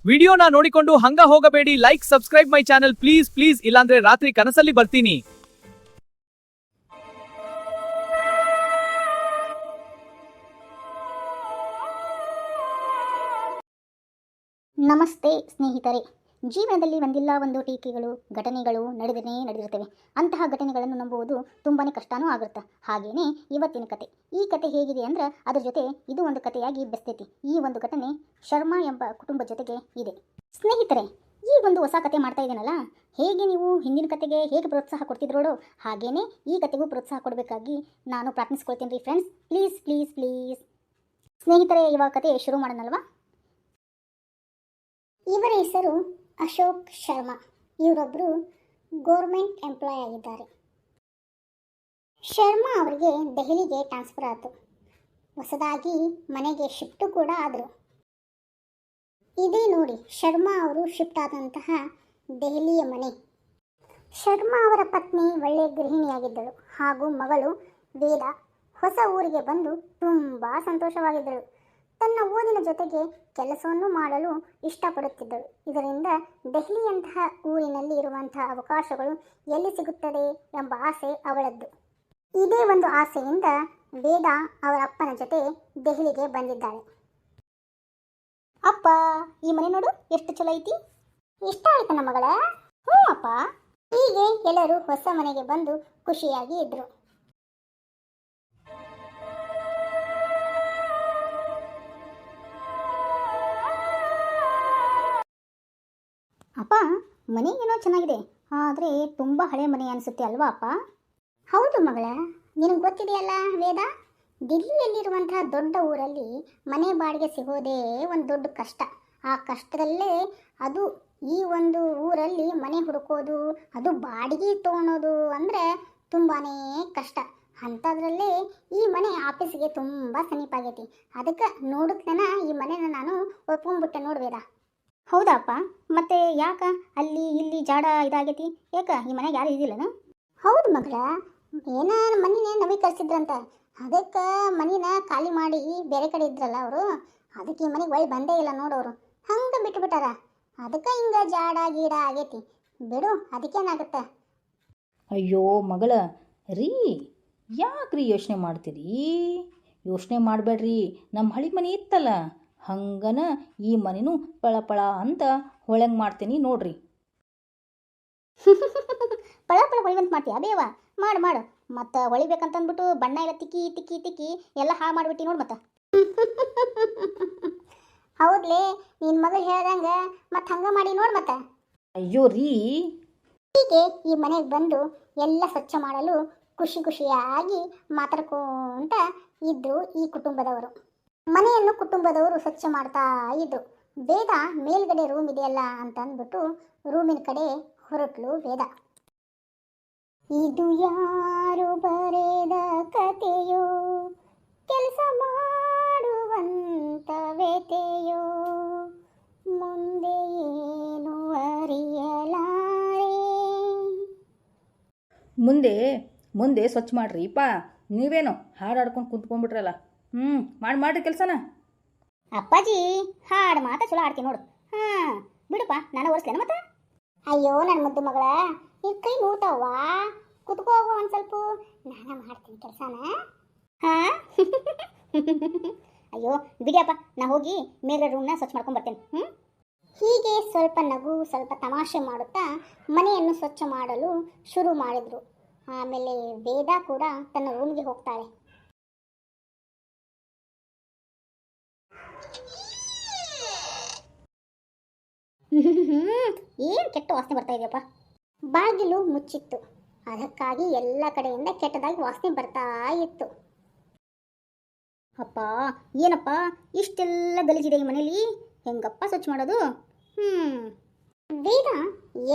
ವಿಡಿಯೋನ ನೋಡಿಕೊಂಡು ಹಂಗ ಹೋಗಬೇಡಿ. Like subscribe my channel please ಇಲ್ಲಾಂದ್ರೆ ರಾತ್ರಿ ಕನಸಲ್ಲಿ ಬರ್ತೀನಿ. ನಮಸ್ತೆ ಸ್ನೇಹಿತರೆ. ಜೀವನದಲ್ಲಿ ಒಂದಿಲ್ಲ ಒಂದು ಟೀಕೆಗಳು ಘಟನೆಗಳು ನಡೆದಿರುತ್ತವೆ. ಅಂತಹ ಘಟನೆಗಳನ್ನು ನಂಬುವುದು ತುಂಬಾ ಕಷ್ಟನೂ ಆಗುತ್ತೆ. ಹಾಗೆಯೇ ಇವತ್ತಿನ ಕತೆ. ಈ ಕತೆ ಹೇಗಿದೆ ಅಂದ್ರೆ ಅದರ ಜೊತೆ ಇದು ಒಂದು ಕಥೆಯಾಗಿ ಬೆಸ್ತೈತಿ. ಈ ಒಂದು ಘಟನೆ ಶರ್ಮಾ ಎಂಬ ಕುಟುಂಬದ ಜೊತೆಗೆ ಇದೆ. ಸ್ನೇಹಿತರೆ, ಈ ಒಂದು ಹೊಸ ಕತೆ ಮಾಡ್ತಾ ಇದ್ದೀನಲ್ಲ, ಹೇಗೆ ನೀವು ಹಿಂದಿನ ಕತೆಗೆ ಹೇಗೆ ಪ್ರೋತ್ಸಾಹ ಕೊಡ್ತಿದ್ರೋಡು ಹಾಗೇನೆ ಈ ಕತೆಗೂ ಪ್ರೋತ್ಸಾಹ ಕೊಡಬೇಕಾಗಿ ನಾನು ಪ್ರಾರ್ಥಿಸ್ಕೊಳ್ತೀನಿ ರೀ ಫ್ರೆಂಡ್ಸ್. ಪ್ಲೀಸ್ ಸ್ನೇಹಿತರೆ, ಇವಾಗ ಕತೆ ಶುರು ಮಾಡೋಣಲ್ವಾ? ಇವರ ಹೆಸರು ಅಶೋಕ್ ಶರ್ಮಾ. ಇವರೊಬ್ಬರು ಗೌರ್ಮೆಂಟ್ ಎಂಪ್ಲಾಯ್ ಆಗಿದ್ದಾರೆ. ಶರ್ಮಾ ಅವರಿಗೆ ದೆಹಲಿಗೆ ಟ್ರಾನ್ಸ್ಫರ್ ಆಯಿತು. ಹೊಸದಾಗಿ ಮನೆಗೆ ಶಿಫ್ಟು ಕೂಡ ಆದರು. ಇದೇ ನೋಡಿ ಶರ್ಮಾ ಅವರು ಶಿಫ್ಟ್ ಆದಂತಹ ದೆಹಲಿಯ ಮನೆ. ಶರ್ಮಾ ಅವರ ಪತ್ನಿ ಒಳ್ಳೆಯ ಗೃಹಿಣಿಯಾಗಿದ್ದಳು ಹಾಗೂ ಮಗಳು ವೇದ ಹೊಸ ಊರಿಗೆ ಬಂದು ತುಂಬ ಸಂತೋಷವಾಗಿದ್ದಳು. ತನ್ನ ಓದಿನ ಜೊತೆಗೆ ಕೆಲಸವನ್ನು ಮಾಡಲು ಇಷ್ಟಪಡುತ್ತಿದ್ದಳು. ಇದರಿಂದ ದೆಹಲಿಯಂತಹ ಊರಿನಲ್ಲಿ ಇರುವಂತಹ ಅವಕಾಶಗಳು ಎಲ್ಲಿ ಸಿಗುತ್ತದೆ ಎಂಬ ಆಸೆ ಅವಳದ್ದು. ಇದೇ ಒಂದು ಆಸೆಯಿಂದ ವೇದ ಅವರ ಅಪ್ಪನ ಜೊತೆ ದೆಹಲಿಗೆ ಬಂದಿದ್ದಾಳೆ. ಅಪ್ಪ, ಈ ಮನೆ ನೋಡು ಎಷ್ಟು ಚಲೋ ಐತಿ. ಇಷ್ಟ ಆಯ್ತು ನಮ್ಮ ಮಗಳ? ಹ್ಞೂ ಅಪ್ಪ. ಹೀಗೆ ಎಲ್ಲರೂ ಹೊಸ ಮನೆಗೆ ಬಂದು ಖುಷಿಯಾಗಿ ಇದ್ರು. ಅಪ್ಪ, ಮನೆ ಏನೋ ಚೆನ್ನಾಗಿದೆ, ಆದರೆ ತುಂಬ ಹಳೆ ಮನೆ ಅನಿಸುತ್ತೆ ಅಲ್ವಾ ಅಪ್ಪ? ಹೌದು ಮಗಳ, ನಿನಗೆ ಗೊತ್ತಿದೆಯಲ್ಲ ವೇದ, ದಿಲ್ಲಿಯಲ್ಲಿರುವಂತಹ ದೊಡ್ಡ ಊರಲ್ಲಿ ಮನೆ ಬಾಡಿಗೆ ಸಿಗೋದೇ ಒಂದು ದೊಡ್ಡ ಕಷ್ಟ. ಆ ಕಷ್ಟದಲ್ಲೇ ಅದು ಈ ಒಂದು ಊರಲ್ಲಿ ಮನೆ ಹುಡುಕೋದು, ಅದು ಬಾಡಿಗೆ ತೊಗೊಳೋದು ಅಂದರೆ ತುಂಬಾ ಕಷ್ಟ. ಅಂಥದ್ರಲ್ಲೇ ಈ ಮನೆ ಆಫೀಸಿಗೆ ತುಂಬ ಸಮೀಪ ಆಗೈತಿ. ಅದಕ್ಕೆ ನೋಡುತ್ತನ ಈ ಮನೆನ ನಾನು ಒಪ್ಕೊಂಡ್ಬಿಟ್ಟೆ ನೋಡ್ವೇದ. ಹೌದಾ ಅಪ್ಪ? ಮತ್ತೆ ಯಾಕ ಅಲ್ಲಿ ಇಲ್ಲಿ ಜಾಡ ಇದಾಗೈತಿ? ಯಾಕ ಈ ಮನೆಗೆ ಯಾರು ಇದಿಲ್ಲನ? ಹೌದು ಮಗಳ, ಏನ ಮನಿನೇ ನವೀಕರಿಸಿದ್ರಂತ. ಅದಕ್ಕೆ ಮನಿನ ಖಾಲಿ ಮಾಡಿ ಬೇರೆ ಕಡೆ ಇದ್ರಲ್ಲ ಅವರು, ಅದಕ್ಕೆ ಈ ಮನೆಗೆ ಒಳ್ಳೆ ಬಂದೇ ಇಲ್ಲ ನೋಡೋರು, ಹಂಗೆ ಬಿಟ್ಟುಬಿಟ್ಟಾರ. ಅದಕ್ಕೆ ಹಿಂಗೆ ಜಾಡ ಗೀಡ ಆಗೈತಿ. ಬಿಡು, ಅದಕ್ಕೇನಾಗುತ್ತೆ. ಅಯ್ಯೋ ಮಗಳ ರೀ, ಯಾಕ್ರಿ ಯೋಚನೆ ಮಾಡ್ತೀರಿ? ಯೋಚನೆ ಮಾಡಬೇಡ್ರಿ. ನಮ್ಮ ಹಳಿ ಮನೆ ಇತ್ತಲ್ಲ, ಹಂಗನ ಈ ಮನೆನೂ ಪಳ ಅಂತ ಹೊಳಂಗೆ ಮಾಡ್ತೀನಿ ನೋಡ್ರಿ. ಪಳ ಹೊಳಿವಂತ ಮಾಡ್ತೀಯ ಬೇವ? ಮಾಡು. ಮತ್ತು ಹೊಳಿಬೇಕಂತಂದ್ಬಿಟ್ಟು ಬಣ್ಣ ಎಲ್ಲ ತಿಕ್ಕಿ ಎಲ್ಲ ಹಾಳು ಮಾಡಿಬಿಟ್ಟು ನೋಡು ಮತ್ತೆ. ಹೌದ್ಲೇ, ನಿನ್ನ ಮಗಳು ಹೇಳ್ದಂಗೆ ಮತ್ತೆ ಹಂಗೆ ಮಾಡಿ ನೋಡು ಮತ್ತೆ. ಅಯ್ಯೋ ರೀ, ಹೀಗೆ ಈ ಮನೆಗೆ ಬಂದು ಎಲ್ಲ ಸ್ವಚ್ಛ ಮಾಡಲು ಖುಷಿಯಾಗಿ ಮಾತಾಡ್ಕೊಂತ ಇದ್ರು ಈ ಕುಟುಂಬದವರು. ಮನೆಯನ್ನು ಕುಟುಂಬದವರು ಸ್ವಚ್ಛ ಮಾಡ್ತಾ ಇದ್ರು. ವೇದ ಮೇಲ್ಗಡೆ ರೂಮ್ ಇದೆಯಲ್ಲ ಅಂತ ಅಂದ್ಬಿಟ್ಟು ರೂಮಿನ ಕಡೆ ಹೊರಟ್ಲು ವೇದ. ಇದು ಯಾರು ಬರೆದ ಕಥೆಯೋ, ಕೆಲಸ ಮಾಡುವಂತ ವ್ಯಥೆಯೋ, ಮುಂದೆ ಏನು ಅರಿಯಲಾರೆ. ಮುಂದೆ ಸ್ವಚ್ಛ ಮಾಡ್ರಿಪ್ಪ. ನೀವೇನು ಹಾಡಾಡ್ಕೊಂಡು ಕುಂತ್ಕೊಂಡ್ಬಿಟ್ರಲ್ಲ. ಮಾಡ್ರಿ ಕೆಲಸನ. ಅಪ್ಪಾಜಿ ಹಾಡು ಮಾತಾ ಚಲೋ ಆಡ್ತೀನಿ ನೋಡು. ಬಿಡಪ್ಪ, ನಾನು ಓಡಿಸ್ಲೇನ ಮತ್ತೆ. ಅಯ್ಯೋ ನನ್ನ ಮುದ್ದು ಮಗಳ, ನಿನ್ನ ಕೈ ನೋಡ್ತಾವ, ಕುತ್ಕೋ ಒಂದು ಸ್ವಲ್ಪ, ನಾನು ಮಾಡ್ತೀನಿ ಕೆಲಸನ. ಅಯ್ಯೋ ಬಿಡಿಯಪ್ಪ, ನಾ ಹೋಗಿ ಮೇಲ್ಗಡೆ ರೂಮ್ನ ಸ್ವಚ್ಛ ಮಾಡ್ಕೊಂಡು ಬರ್ತೇನೆ. ಹೀಗೆ ಸ್ವಲ್ಪ ನಗು ಸ್ವಲ್ಪ ತಮಾಷೆ ಮಾಡುತ್ತಾ ಮನೆಯನ್ನು ಸ್ವಚ್ಛ ಮಾಡಲು ಶುರು ಮಾಡಿದ್ರು. ಆಮೇಲೆ ವೇದ ಕೂಡ ತನ್ನ ರೂಮ್ಗೆ ಹೋಗ್ತಾಳೆ. ಏನು ಕೆಟ್ಟ ವಾಸನೆ ಬರ್ತಾ ಇದೆಯಪ್ಪ. ಬಾಗಿಲು ಮುಚ್ಚಿತ್ತು, ಅದಕ್ಕಾಗಿ ಎಲ್ಲ ಕಡೆಯಿಂದ ಕೆಟ್ಟದಾಗಿ ವಾಸನೆ ಬರ್ತಾ ಇತ್ತು. ಅಪ್ಪ, ಏನಪ್ಪ ಇಷ್ಟೆಲ್ಲ ಗಲೀಜಿದೆ ಈ ಮನೇಲಿ, ಹೆಂಗಪ್ಪ ಸ್ವಚ್ಛ ಮಾಡೋದು? ವೇದ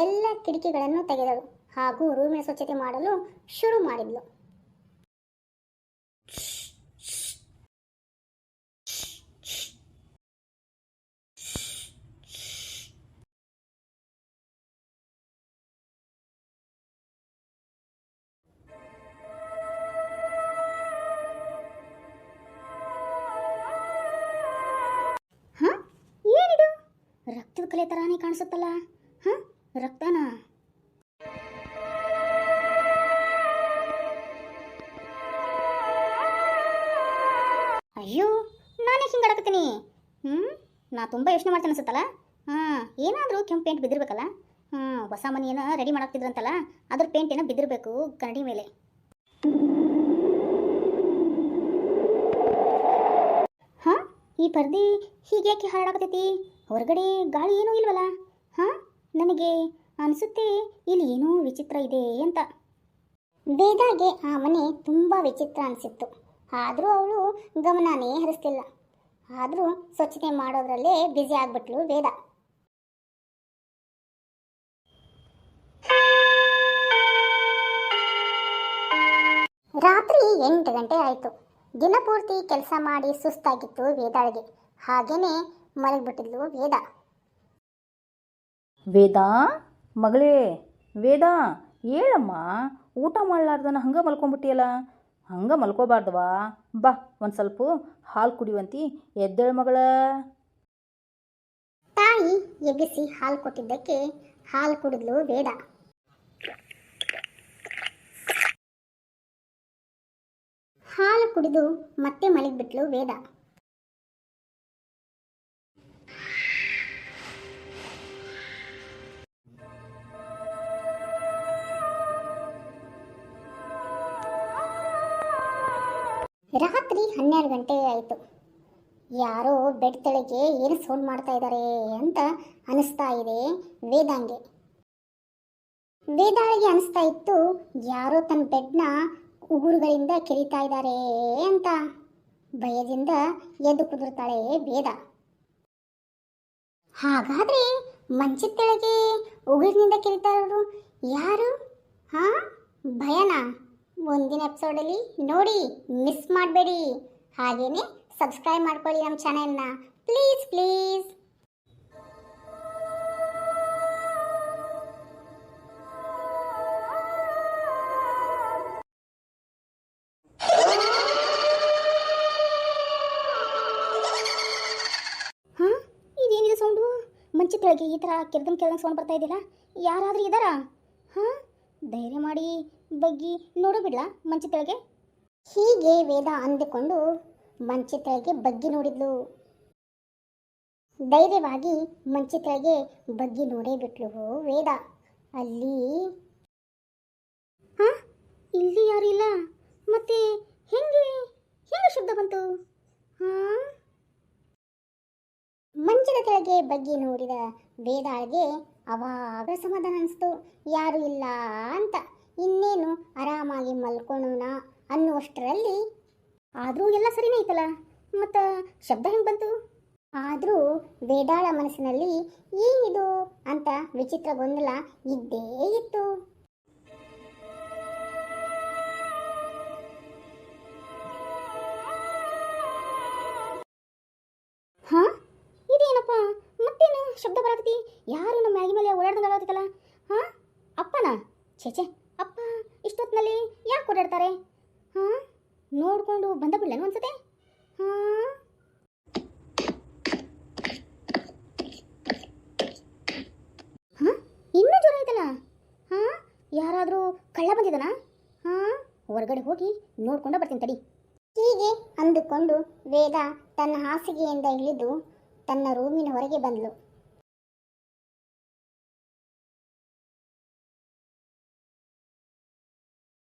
ಎಲ್ಲ ಕಿಟಕಿಗಳನ್ನು ತೆಗೆದಳು ಹಾಗೂ ರೂಮಿನ ಸ್ವಚ್ಛತೆ ಮಾಡಲು ಶುರು ಮಾಡಿದ್ಲು. ರಕ್ತದ ಕಲೆ ಥರಾನೇ ಕಾಣಿಸುತ್ತಲ್ಲ. ಹಾಂ, ರಕ್ತನಾ? ಅಯ್ಯೋ, ನಾನೇ ಹಿಂಗಾಡಕತ್ತೀನಿ. ನಾ ತುಂಬ ಯೋಚನೆ ಮಾಡ್ತೇನೆ ಅನ್ಸುತ್ತಲ್ಲ. ಏನಾದರೂ ಕೆಂಪು ಪೇಂಟ್ ಬಿದ್ದಿರ್ಬೇಕಲ್ಲ. ಹೊಸ ಮನೆಯನ್ನ ರೆಡಿ ಮಾಡಾಕ್ತಿದ್ರಂತಲ್ಲ, ಅದ್ರ ಪೇಂಟ್ ಏನೋ ಬಿದ್ದಿರಬೇಕು ಕನ್ನಡಿ ಮೇಲೆ. ಹಾಂ, ಈ ಪರ್ದಿ ಹೀಗ್ಯಾಕೆ ಹಾಳಾಗತೈತಿ? ಹೊರಗಡೆ ಗಾಳಿ ಏನೂ ಇಲ್ವಲ್ಲ. ನನಗೆ ಅನಿಸುತ್ತೆ ಇಲ್ಲಿ ಏನೋ ವಿಚಿತ್ರ ಇದೆ ಅಂತ. ವೇದಾಗೆ ಆ ಮನೆ ತುಂಬ ವಿಚಿತ್ರ ಅನಿಸಿತ್ತು. ಆದರೂ ಅವಳು ಗಮನನೇ ಹರಿಸ್ತಿಲ್ಲ. ಆದರೂ ಸ್ವಚ್ಛತೆ ಮಾಡೋದ್ರಲ್ಲೇ ಬ್ಯುಸಿ ಆಗ್ಬಿಟ್ಲು ವೇದ. ರಾತ್ರಿ 8 ಗಂಟೆ ಆಯಿತು. ದಿನಪೂರ್ತಿ ಕೆಲಸ ಮಾಡಿ ಸುಸ್ತಾಗಿತ್ತು ವೇದಾಳಿಗೆ. ಹಾಗೇನೆ ಮಲಗಿಬಿಟ್ಟಿದ್ಲು ವೇದ. ವೇದಾ, ಮಗಳೇ ವೇದಾ, ಹೇಳಮ್ಮ, ಊಟ ಮಾಡಲಾರ್ದನ ಹಂಗೆ ಮಲ್ಕೊಂಬಿಟ್ಟಿಯಲ್ಲ. ಹಂಗೆ ಮಲ್ಕೋಬಾರ್ದವಾ. ಬಾ, ಒಂದು ಸ್ವಲ್ಪ ಹಾಲು ಕುಡಿಯುವಂತಿ. ಎದ್ದೇಳು ಮಗಳ. ತಾಯಿ ಎಬ್ಬಿಸಿ ಹಾಲು ಕೊಟ್ಟಿದ್ದಕ್ಕೆ ಹಾಲು ಕುಡಿದ್ಲು ವೇದ. ಹಾಲು ಕುಡಿದು ಮತ್ತೆ ಮಲಗಿಬಿಟ್ಲು ವೇದ. ರಾತ್ರಿ 12 ಗಂಟೆ ಆಯಿತು. ಯಾರೋ ಬೆಡ್ ತೆಳಗೆ ಏನು ಸೌಂಡ್ ಮಾಡ್ತಾ ಇದ್ದಾರೆ ಅಂತ ಅನಿಸ್ತಾ ಇದೆ ವೇದಾಂಗೆ. ವೇದಾಳಿಗೆ ಅನಿಸ್ತಾ ಇತ್ತು ಯಾರೋ ತನ್ನ ಬೆಡ್ನ ಉಗುರುಗಳಿಂದ ಕೆರಿತಾ ಇದ್ದಾರೆ ಅಂತ. ಭಯದಿಂದ ಎದ್ದು ಕುದುರ್ತಾಳೆ ವೇದ. ಹಾಗಾದ್ರೆ ಮಂಚದ ತೆಳಗೆ ಉಗುರಿನಿಂದ ಕೆರಿತಾ ಇರೋರು ಯಾರು? ಭಯನಾ? ಮುಂದಿನ ಎಪಿಸೋಡಲ್ಲಿ ನೋಡಿ, ಮಿಸ್ ಮಾಡಬೇಡಿ. ಹಾಗೇನೆ ಸಬ್ಸ್ಕ್ರೈಬ್ ಮಾಡ್ಕೊಳ್ಳಿ ನಮ್ಮ ಚಾನೆಲ್ನ, ಪ್ಲೀಸ್ ಪ್ಲೀಸ್. ಇದೇನಿದೆ ಸೌಂಡು? ಮಂಚದ ಕೆಳಗೆ ಈ ಥರ ಕೆರ್ದಂಗೆ ಸೌಂಡ್ ಬರ್ತಾ ಇದೆಯಲ್ಲ, ಯಾರಾದರೂ ಇದ್ದಾರಾ? ಧೈರ್ಯ ಮಾಡಿ ಬಗ್ಗಿ ನೋಡೋಬಿಡ್ಲಾ ಮಂಚದ ಕೆಳಗೆ? ಹೀಗೆ ವೇದ ಅಂದುಕೊಂಡು ಮಂಚದ ಕೆಳಗೆ ಬಗ್ಗಿ ನೋಡಿದ್ಲು. ಧೈರ್ಯವಾಗಿ ಮಂಚದ ಕೆಳಗೆ ಬಗ್ಗಿ ನೋಡೇ ಬಿಟ್ಲು ವೇದ. ಅಲ್ಲಿ ಇಲ್ಲಿ ಯಾರು ಇಲ್ಲ. ಮತ್ತೆ ಹೆಂಗೆ ಶಬ್ದ ಬಂತು? ಮಂಚದ ಕೆಳಗೆ ಬಗ್ಗಿ ನೋಡಿದ ವೇದಾಳಿಗೆ ಅವಾಗ ಸಮಾಧಾನ ಅನಿಸ್ತು, ಯಾರು ಇಲ್ಲ ಅಂತ. ಇನ್ನೇನು ಆರಾಮಾಗಿ ಮಲ್ಕೊಳ್ಳೋಣ ಅನ್ನುವಷ್ಟರಲ್ಲಿ ಆದರೂ ಎಲ್ಲ ಸರಿನೇ ಐತಲ್ಲ, ಮತ್ತು ಶಬ್ದ ಹೆಂಗೆ ಬಂತು? ಆದರೂ ವೇದಾಳ ಮನಸ್ಸಿನಲ್ಲಿ ಏನಿದು ಅಂತ ವಿಚಿತ್ರ ಗೊಂದಲ ಇದ್ದೇ ಇತ್ತು. ಇದೇನಪ್ಪ, ಮತ್ತೇನು ಶಬ್ದ ಬರತೈತಿ? ಯಾರು ನಮ್ಮ ಮ್ಯಾಗಿ ಮೇಲೆ ಓಡಾಡ್ದಂಗೆ ಆಗತ್ತಲ್ಲ? ಅಪ್ಪನಾ? ಛೇ, ಅಪ್ಪ ಇಷ್ಟೊತ್ತಿನಲ್ಲಿ ಯಾಕೆ ಓಡಾಡ್ತಾರೆ? ನೋಡ್ಕೊಂಡು ಬಂದ ಬಿಡ್ಲೇನು ಅನ್ಸುತ್ತೆ. ಇನ್ನೂ ಜ್ವರ ಐತಲ್ಲ. ಯಾರಾದರೂ ಕಳ್ಳ ಬಂದಿದ್ದಾನಾ? ಹೊರಗಡೆ ಹೋಗಿ ನೋಡ್ಕೊಂಡು ಬರ್ತೀನಿ ತಡಿ. ಹೀಗೆ ಅಂದುಕೊಂಡು ವೇದ ತನ್ನ ಹಾಸಿಗೆಯಿಂದ ಇಳಿದು ತನ್ನ ರೂಮಿನ ಹೊರಗೆ ಬಂದಳು.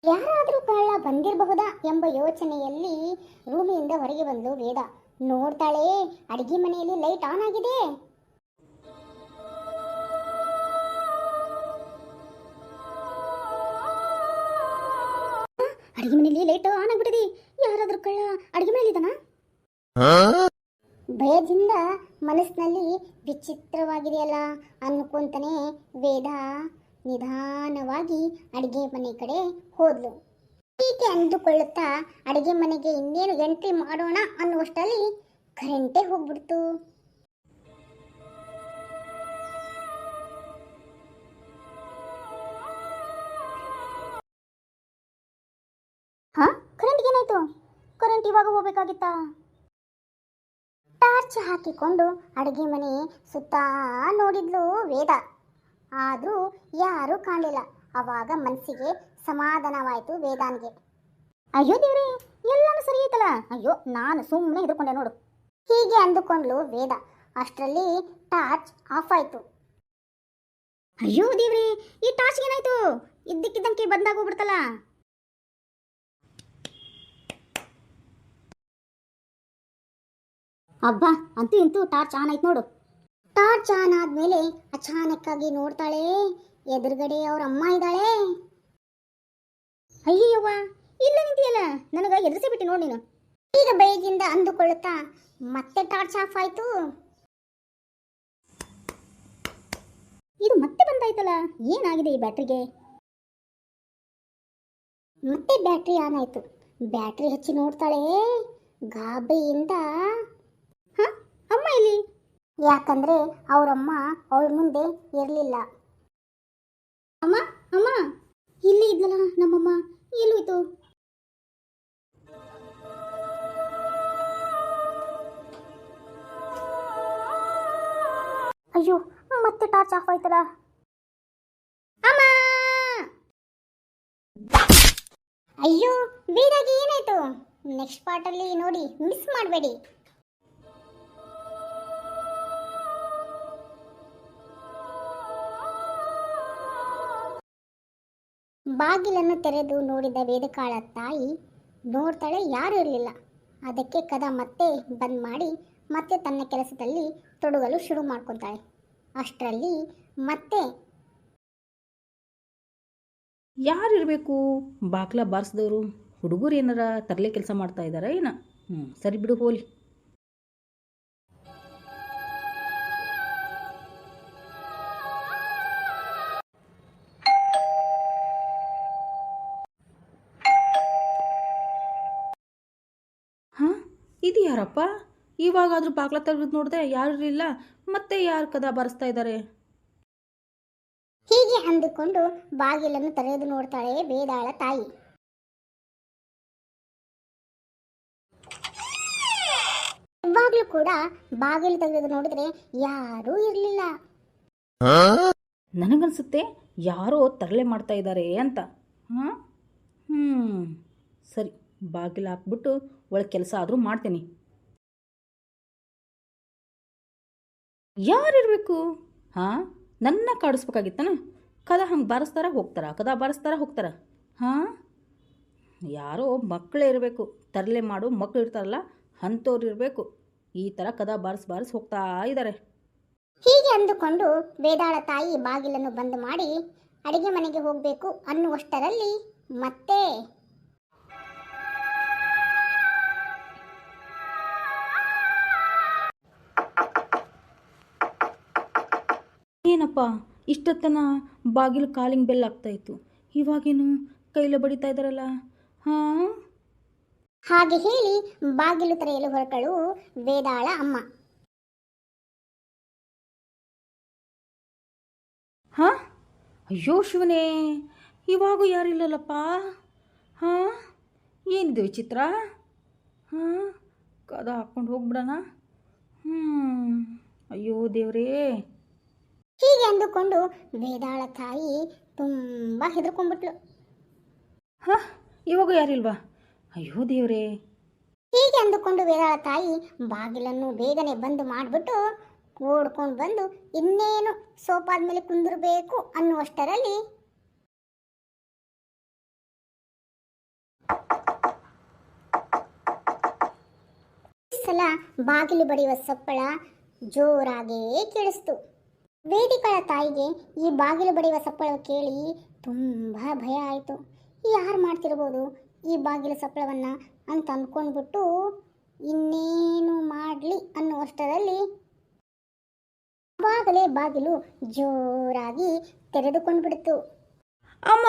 ಯಾರಾದರೂ ಕಳ್ಳ ಬಂದಿರಬಹುದಾ ಎಂಬ ಯೋಚನೆಯಲ್ಲಿ ರೂಮಿನಿಂದ ಹೊರಗೆ ಬಂದಳು ವೇದ. ನೋಡ್ತಾಳೆ, ಅಡಿಗೆ ಮನೆಯಲ್ಲಿ ಲೈಟ್ ಆನ್ ಆಗಿದೆ. ಅಡಿಗೆ ಮನೆಯಲ್ಲಿ ಲೈಟ್ ಆನ್ ಆಗ್ಬಿಟ್ಟಿದೆ. ಯಾರಾದರೂ ಕಳ್ಳ ಅಡಿಗೆ ಮನೆಯಲ್ಲಿದ್ದಾನಾ? ಭಯದಿಂದ ಮನಸ್ಸಿನಲ್ಲಿ ವಿಚಿತ್ರವಾಗಿದೆಯಲ್ಲ ಅನ್ಕೊಂತಾನೆ ವೇದ ನಿಧಾನವಾಗಿ ಅಡಿಗೆ ಮನೆ ಕಡೆ ಹೋದ್ಲು. ಹೀಗೆ ಅಂದುಕೊಳ್ಳುತ್ತಾ ಅಡಿಗೆ ಮನೆಗೆ ಇನ್ನೇನು ಎಂಟ್ರಿ ಮಾಡೋಣ ಅನ್ನುವಷ್ಟರಲ್ಲಿ ಕರೆಂಟೇ ಹೋಗ್ಬಿಡ್ತು. ಕರೆಂಟ್ ಏನಾಯ್ತು? ಕರೆಂಟ್ ಇವಾಗ ಹೋಗ್ಬೇಕಾಗಿತ್ತಾ? ಟಾರ್ಚ್ ಟಾರ್ಚ್ ಹಾಕಿಕೊಂಡು ಅಡುಗೆ ಮನೆ ಸುತ್ತ ನೋಡಿದ್ಲು ವೇದ. ಆದರೂ ಯಾರೂ ಕಾಣಲಿಲ್ಲ. ಆವಾಗ ಮನಸ್ಸಿಗೆ ಸಮಾಧಾನವಾಯಿತು ವೇದಾನ್ಗೆ. ಅಯ್ಯೋ ದೇವ್ರೆ, ಎಲ್ಲನೂ ಸರಿ ಐತಲ್ಲ. ಅಯ್ಯೋ, ನಾನು ಸುಮ್ಮನೆ ಹೆದರ್ಕೊಂಡೆ ನೋಡು. ಹೀಗೆ ಅಂದುಕೊಂಡ್ಲು ವೇದ. ಅಷ್ಟರಲ್ಲಿ ಟಾರ್ಚ್ ಆಫ್ ಆಯಿತು. ಅಯ್ಯೋ ದೇವ್ರೆ, ಈ ಟಾರ್ಚ್ ಏನಾಯ್ತು? ಇದ್ದಕ್ಕಿದ್ದಂಗೆ ಬಂದಾಗೋಗ್ಬಿಡ್ತಲ್ಲ. ಅಬ್ಬಾ, ಅಂತೂ ಇಂತೂ ಟಾರ್ಚ್ ಆನ್ ಆಯ್ತು ನೋಡು. ಟಾರ್ಚ್ ಆನ್ ಆದ್ಮೇಲೆ ಅಚಾನಕ್ಕಾಗಿ ನೋಡ್ತಾಳೆ, ಎದುರುಗಡೆ ಅವ್ರ ಅಮ್ಮ ಇದ್ದಾಳೆ. ಅಯ್ಯವ್ವ, ಇಲ್ಲ ನಿಂತಿಯಲ್ಲ, ನನಗೆ ಎದುರಿಸಿ ಬಿಟ್ಟು ನೋಡಿ ನೀನು. ಈಗ ಬೇಗಿಂದ ಅಂದುಕೊಳ್ಳುತ್ತಾ ಮತ್ತೆ ಟಾರ್ಚ್ ಆಫ್ ಆಯ್ತು. ಇದು ಮತ್ತೆ ಬಂದಾಯ್ತಲ್ಲ, ಏನಾಗಿದೆ ಈ ಬ್ಯಾಟ್ರಿಗೆ? ಮತ್ತೆ ಬ್ಯಾಟ್ರಿ ಆನ್ ಆಯ್ತು. ಬ್ಯಾಟ್ರಿ ಹಚ್ಚಿ ನೋಡ್ತಾಳೆ, ಗಾಬರಿಯಿಂದ ಅಮ್ಮ ಇಲ್ಲಿ. ಯಾಕಂದ್ರೆ ಅವರಮ್ಮ ಅವಳ ಮುಂದೆ ಇರಲಿಲ್ಲ. ಅಮ್ಮ ಅಮ್ಮ, ಇಲ್ಲಿ ಇದ್ಲಲ್ಲ ನಮ್ಮಮ್ಮ, ಎಲ್ಲೋಯ್ತು? ಅಯ್ಯೋ, ಮತ್ತೆ ಟಾರ್ಚ್ ಆಫ್ ಆಯ್ತಲ್ಲ. ಅಮ್ಮ! ಅಯ್ಯೋ, ಬೇರಾಗಿ ಏನಾಯ್ತು? ನೆಕ್ಸ್ಟ್ ಪಾರ್ಟಲ್ಲಿ ನೋಡಿ, ಮಿಸ್ ಮಾಡಬೇಡಿ. ಬಾಗಿಲನ್ನು ತೆರೆದು ನೋಡಿದ ವೇದಕಾಳ ತಾಯಿ ನೋಡ್ತಾಳೆ, ಯಾರೂ ಇರಲಿಲ್ಲ. ಅದಕ್ಕೆ ಕದ ಮತ್ತೆ ಬಂದ್ ಮಾಡಿ ಮತ್ತೆ ತನ್ನ ಕೆಲಸದಲ್ಲಿ ತೊಡಗಲು ಶುರು ಮಾಡ್ಕೊತಾಳೆ. ಅಷ್ಟರಲ್ಲಿ ಮತ್ತೆ ಯಾರಿರಬೇಕು? ಬಾಗ್ಲ ಬಾರಿಸಿದವರು ಹುಡುಗರು ಏನಾರ ತರಲೆ ಕೆಲಸ ಮಾಡ್ತಾ ಇದ್ದಾರ ಏನ? ಸರಿ ಬಿಡು, ಹೋಲಿ. ಹಾಂ, ಇದು ಯಾರಪ್ಪ? ಇವಾಗಾದರೂ ಬಾಗ್ಲ ತೆಗೆದು ನೋಡಿದೆ, ಯಾರು ಇರಲಿಲ್ಲ. ಮತ್ತೆ ಯಾರು ಕದ ಬಾರಿಸ್ತಾ ಇದ್ದಾರೆ? ಹೀಗೆ ಅಂದುಕೊಂಡು ಬಾಗಿಲನ್ನು ತೆರೆದು ನೋಡ್ತಾಳೆ ವೇದಾಳ ತಾಯಿ. ಇವಾಗ್ಲೂ ಕೂಡ ಬಾಗಿಲು ತೆಗೆದು ನೋಡಿದ್ರೆ ಯಾರೂ ಇರಲಿಲ್ಲ. ನನಗನ್ಸುತ್ತೆ ಯಾರೋ ತರಲೆ ಮಾಡ್ತಾ ಇದ್ದಾರೆ ಅಂತ. ಹಾಂ, ಸರಿ, ಬಾಗಿಲು ಹಾಕ್ಬಿಟ್ಟು ಒಳಗೆ ಕೆಲಸ ಆದರೂ ಮಾಡ್ತೀನಿ. ಯಾರಿರಬೇಕು? ಹಾಂ, ನನ್ನ ಕಾಡಿಸ್ಬೇಕಾಗಿತ್ತಾನ? ಕದ ಹಂಗೆ ಬಾರಿಸ್ತಾರ ಹೋಗ್ತಾರ, ಕದ ಬಾರಿಸ್ತಾರ ಹೋಗ್ತಾರ. ಹಾಂ, ಯಾರೋ ಮಕ್ಕಳೇ ಇರಬೇಕು, ತರಲೆ ಮಾಡು ಮಕ್ಕಳು ಇರ್ತಾರಲ್ಲ, ಅಂಥವ್ರು ಇರಬೇಕು. ಈ ಥರ ಕದ ಬಾರಿಸಿ ಹೋಗ್ತಾ ಇದ್ದಾರೆ. ಹೀಗೆ ಅಂದುಕೊಂಡು ವೇದಾಳ ತಾಯಿ ಬಾಗಿಲನ್ನು ಬಂದ್ ಮಾಡಿ ಅಡಿಗೆ ಮನೆಗೆ ಹೋಗಬೇಕು ಅನ್ನುವಷ್ಟರಲ್ಲಿ ಮತ್ತೆ ಏನಪ್ಪ, ಇಷ್ಟೊತ್ತನ ಬಾಗಿಲು ಕಾಲಿಂಗ್ ಬೆಲ್ ಆಗ್ತಾಯಿತ್ತು, ಇವಾಗೇನು ಕೈಲ ಬಡಿತಾ ಇದ್ದಾರಲ್ಲ? ಹಾಂ, ಹಾಗೆ ಹೇಳಿ ಬಾಗಿಲು ತೆರೆಯಲು ಹೊರಟಳು ವೇದಾಳ ಅಮ್ಮ. ಹಾಂ, ಅಯ್ಯೋ ಶಿವನೇ, ಇವಾಗೂ ಯಾರಿಲ್ಲಲ್ಲಪ್ಪ. ಹಾಂ, ಏನಿದೆ ವಿಚಿತ್ರ? ಹಾಂ, ಕದ ಹಾಕ್ಕೊಂಡು ಹೋಗ್ಬಿಡೋಣ. ಅಯ್ಯೋ ದೇವರೇ. ಹೀಗೆ ಅಂದುಕೊಂಡು ವೇದಾಳ ತಾಯಿ ತುಂಬ ಹೆದರ್ಕೊಂಡ್ಬಿಟ್ಲು. ಹಾಂ, ಇವಾಗೂ ಯಾರಿಲ್ವಾ? ಅಯ್ಯೋ ದೇವರೇ. ಹೀಗೆ ಅಂದುಕೊಂಡು ವೇದಾಳ ತಾಯಿ ಬಾಗಿಲನ್ನು ಬೇಗನೆ ಬಂದು ಮಾಡಿಬಿಟ್ಟು ಓಡ್ಕೊಂಡು ಬಂದು ಇನ್ನೇನು ಸೋಫಾದ ಮೇಲೆ ಕುಂದಿರಬೇಕು ಅನ್ನುವಷ್ಟರಲ್ಲಿ ಸಲ ಬಾಗಿಲು ಬಡಿಯುವ ಸಪ್ಪಳ ಜೋರಾಗೇ ಕೇಳಿಸ್ತು. ವೇದಿಕಳ ತಾಯಿಗೆ ಈ ಬಾಗಿಲು ಬಡಿಯುವ ಸಪ್ಪಳ ಕೇಳಿ ತುಂಬ ಭಯ ಆಯಿತು. ಯಾರು ಮಾಡ್ತಿರ್ಬೋದು ಈ ಬಾಗಿಲು ಸಪ್ಪಳವನ್ನು ಅಂತ ಅಂದ್ಕೊಂಡ್ಬಿಟ್ಟು ಇನ್ನೇನು ಮಾಡಲಿ ಅನ್ನುವಷ್ಟರಲ್ಲಿ ಆವಾಗಲೇ ಬಾಗಿಲು ಜೋರಾಗಿ ತೆರೆದುಕೊಂಡು ಬಿಡ್ತು. ಅಮ್ಮ!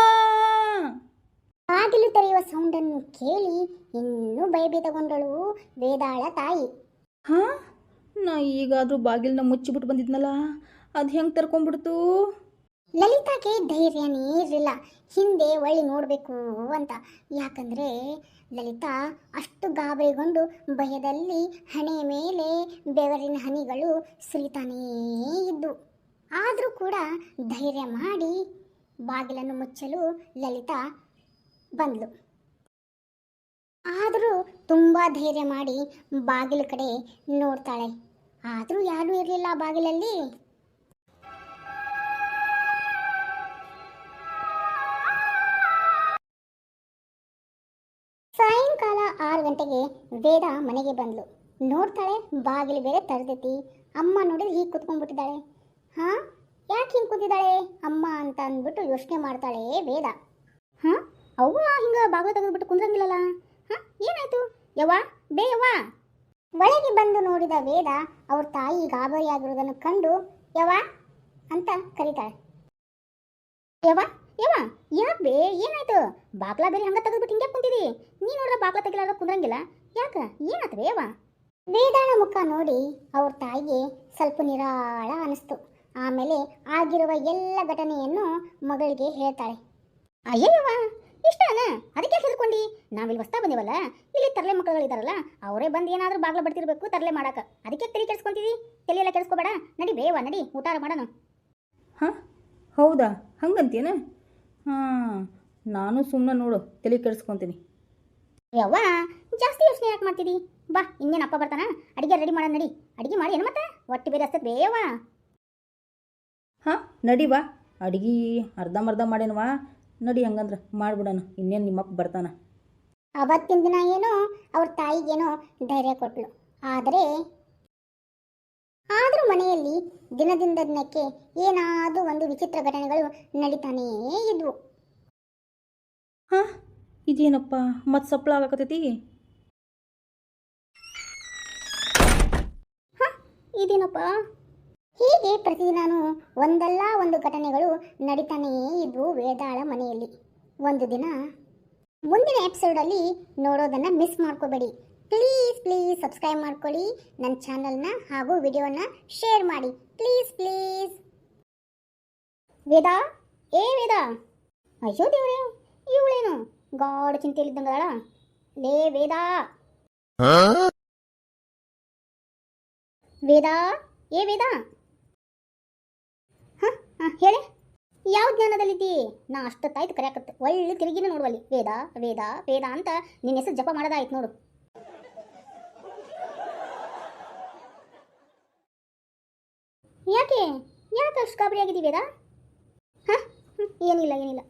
ಬಾಗಿಲು ತೆರೆಯುವ ಸೌಂಡನ್ನು ಕೇಳಿ ಇನ್ನೂ ಭಯಭೀತಗೊಂಡಳು ವೇದಾಳ ತಾಯಿ. ಹಾಂ, ನಾ ಈಗಾದರೂ ಬಾಗಿಲನ್ನ ಮುಚ್ಚಿಬಿಟ್ಟು ಬಂದಿದ್ನಲ್ಲ, ಅದು ಹೆಂಗೆ ತೆರ್ಕೊಂಡ್ಬಿಡ್ತು? ಲಲಿತಾಗೆ ಧೈರ್ಯನೇ ಇರಲಿಲ್ಲ ಹಿಂದೆ ಒಳ್ಳೆ ನೋಡಬೇಕು ಅಂತ. ಯಾಕಂದರೆ ಲಲಿತಾ ಅಷ್ಟು ಗಾಬರಿಗೊಂಡು ಭಯದಲ್ಲಿ ಹಣೆಯ ಮೇಲೆ ಬೆವರಿನ ಹನಿಗಳು ಸುರಿತಾನೇ ಇದ್ದು. ಆದರೂ ಕೂಡ ಧೈರ್ಯ ಮಾಡಿ ಬಾಗಿಲನ್ನು ಮುಚ್ಚಲು ಲಲಿತಾ ಬಂದ್ಲು. ಆದರೂ ತುಂಬ ಧೈರ್ಯ ಮಾಡಿ ಬಾಗಿಲು ಕಡೆ ನೋಡ್ತಾಳೆ. ಆದರೂ ಯಾರೂ ಇರಲಿಲ್ಲ ಬಾಗಿಲಲ್ಲಿ. ಸಾಯಂಕಾಲ 6 ಗಂಟೆಗೆ ವೇದ ಮನೆಗೆ ಬಂದ್ಲು. ನೋಡ್ತಾಳೆ ಬಾಗಿಲು ಬೇರೆ ತೆರೆದೈತಿ. ಅಮ್ಮ ನೋಡಿದ್ರೆ ಹೀಗೆ ಕುತ್ಕೊಂಡ್ಬಿಟ್ಟಿದ್ದಾಳೆ. ಹಾಂ, ಯಾಕೆ ಹಿಂಗೆ ಕೂತಿದ್ದಾಳೆ ಅಮ್ಮ ಅಂತ ಅಂದ್ಬಿಟ್ಟು ಯೋಚನೆ ಮಾಡ್ತಾಳೆ ವೇದ. ಹಾಂ, ಅವ್ವ ಹಿಂಗೆ ಬಾಗಿಲು ತೆಗೆದ್ಬಿಟ್ಟು ಕುಂದ್ರಂಗಿಲ್ಲಲ್ಲ. ಹಾಂ, ಏನಾಯ್ತು ಯವ್ವ, ಬೇ ಯವ್ವ. ಒಳಗೆ ಬಂದು ನೋಡಿದ ವೇದ ಅವ್ರ ತಾಯಿ ಗಾಬರಿಯಾಗಿರೋದನ್ನು ಕಂಡು ಯವ್ವ ಅಂತ ಕರೀತಾಳೆ. ಯವ್ವ ಯವ್ವ, ಯಾಕೆ ಬೇ, ಏನಾಯ್ತು? ಬಾಗ್ಲ ಬೇರೆ ಹಂಗೆ ತೆಗೆದ್ಬಿಟ್ಟು ಹಿಂಗೆ ಕುಂತಿದಿ. ನೀ ನೋಡ್ರ ಬಾಗ್ಲ ತೆಗಿಲಾರ್ದ ಕುಂದ್ರಂಗಿಲ್ಲ, ಯಾಕೆ, ಏನಾಯ್ತು ಯವ್ವ? ವೇದಾಳ ಮುಖ ನೋಡಿ ಅವ್ರ ತಾಯಿಗೆ ಸ್ವಲ್ಪ ನಿರಾಳ ಅನಿಸ್ತು. ಆಮೇಲೆ ಆಗಿರುವ ಎಲ್ಲ ಘಟನೆಯನ್ನು ಮಗಳಿಗೆ ಹೇಳ್ತಾಳೆ. ಅಯ್ಯವ್ವ, ಇಷ್ಟನ, ಅದಕ್ಕೆ ಹೆದರ್ಕೊಂಡಿ? ನಾವಿಲ್ಲಿ ಹೊಸ್ತಾ ಬಂದೇವಲ್ಲ, ಇಲ್ಲಿ ತರಲೆ ಮಕ್ಕಳುಗಳಿದಾರಲ್ಲ, ಅವರೇ ಬಂದು ಏನಾದರೂ ಬಾಗ್ಲ ಬಡ್ತಿರ್ಬೇಕು ತರಲೆ ಮಾಡಕ. ಅದಕ್ಕೆ ತಲೆ ಕೆಡಿಸ್ಕೊಂತೀವಿ. ತಲೆಯೆಲ್ಲ ಕೆಡಿಸ್ಕೋಬೇಡ, ನಡಿ ಬೇವ, ನಡಿ ಊಟ ಮಾಡೋಣ. ಹಾಂ, ಹೌದಾ, ಹಂಗಂತೀನ? ಹಾಂ, ನಾನು ಸುಮ್ಮನೆ ನೋಡು ತಲೆ ಕೆಡಿಸ್ಕೊತೀನಿ. ಯವ್ವ, ಜಾಸ್ತಿ ಯೋಚನೆ ಯಾಕೆ ಮಾಡ್ತಿದಿ? ಬಾ, ಇನ್ನೇನು ಅಪ್ಪ ಬರ್ತಾನ, ಅಡಿಗೆ ರೆಡಿ ಮಾಡೋಣ. ನಡಿ, ಅಡಿಗೆ ಮಾಡಿ ಏನು ಮತ್ತೆ, ಹೊಟ್ಟೆ ಬೇರೆ ಹಸ್ತದ ಬೇವ. ಹಾಂ, ನಡಿ ಬಾ, ಅಡ್ಗೆ ಅರ್ಧಂಬರ್ಧ ಮಾಡೇನವಾ, ನಡಿ ಹಂಗಂದ್ರೆ ಮಾಡಿಬಿಡೋಣ. ಇನ್ನೇನು ನಿಮ್ಮಪ್ಪ ಬರ್ತಾನ. ಅವತ್ತಿನ ದಿನ ಏನೋ ಅವ್ರ ತಾಯಿಗೇನೋ ಧೈರ್ಯ ಕೊಟ್ಲು. ಆದರೂ ಮನೆಯಲ್ಲಿ ದಿನದಿಂದ ದಿನಕ್ಕೆ ಏನಾದರೂ ಒಂದು ವಿಚಿತ್ರ ಘಟನೆಗಳು ನಡೀತಾನೇ ಇದ್ವು. ಹಾಂ, ಇದೇನಪ್ಪ ಮತ್ತೆ ಸಪ್ಪಳ ಆಗಕತ್ತೈತಿ? ಹಾಂ, ಇದೇನಪ್ಪ? ಹೀಗೆ ಪ್ರತಿದಿನಾನು ಒಂದಲ್ಲ ಒಂದು ಘಟನೆಗಳು ನಡೀತಾನೇ ಇದ್ವು ವೇದಾಳ ಮನೆಯಲ್ಲಿ. ಒಂದು ದಿನ ಮುಂದಿನ ಎಪಿಸೋಡಲ್ಲಿ ನೋಡೋದನ್ನು ಮಿಸ್ ಮಾಡ್ಕೋಬೇಡಿ. ಪ್ಲೀಸ್ ಪ್ಲೀಸ್ ಸಬ್ಸ್ಕ್ರೈಬ್ ಮಾಡ್ಕೊಳ್ಳಿ ನನ್ನ ಚಾನಲ್ನ, ಹಾಗೂ ವಿಡಿಯೋನ ಶೇರ್ ಮಾಡಿ ಪ್ಲೀಸ್ ಪ್ಲೀಸ್. ವೇದಾ, ಏ ವೇದಾ, ಅಯ್ಯೋ ದೇವ್ರೆ, ಇವಳೇನು ಗಾಢ ಚಿಂತೆಯಲ್ಲಿದ್ದಂಗಲ್ಲ. ಲೇ ವೇದಾ, ವೇದಾ, ಏ ವೇದಾ. ಹಾಂ ಹಾಂ, ಹೇಳೆ, ಯಾವ ಜ್ಞಾನದಲ್ಲಿದ್ದಿ? ನಾ ಅಷ್ಟೊತ್ತಾಯ್ತು ಕರೆಯಾಕತ್ತೆ, ಒಳ್ಳೆ ತಿರುಗಿನ ನೋಡುವಲ್ಲಿ. ವೇದ ವೇದ ವೇದ ಅಂತ ನಿನ್ನ ಹೆಸರು ಜಪ ಮಾಡೋದಾಯ್ತು ನೋಡು. ಯಾಕೆ ಯಾಕೆ ಅಷ್ಟು ಗಾಬರಿ ಆಗಿದ್ದೀವಿ ವೇದ? ಹಾಂ, ಏನಿಲ್ಲ ಏನಿಲ್ಲ.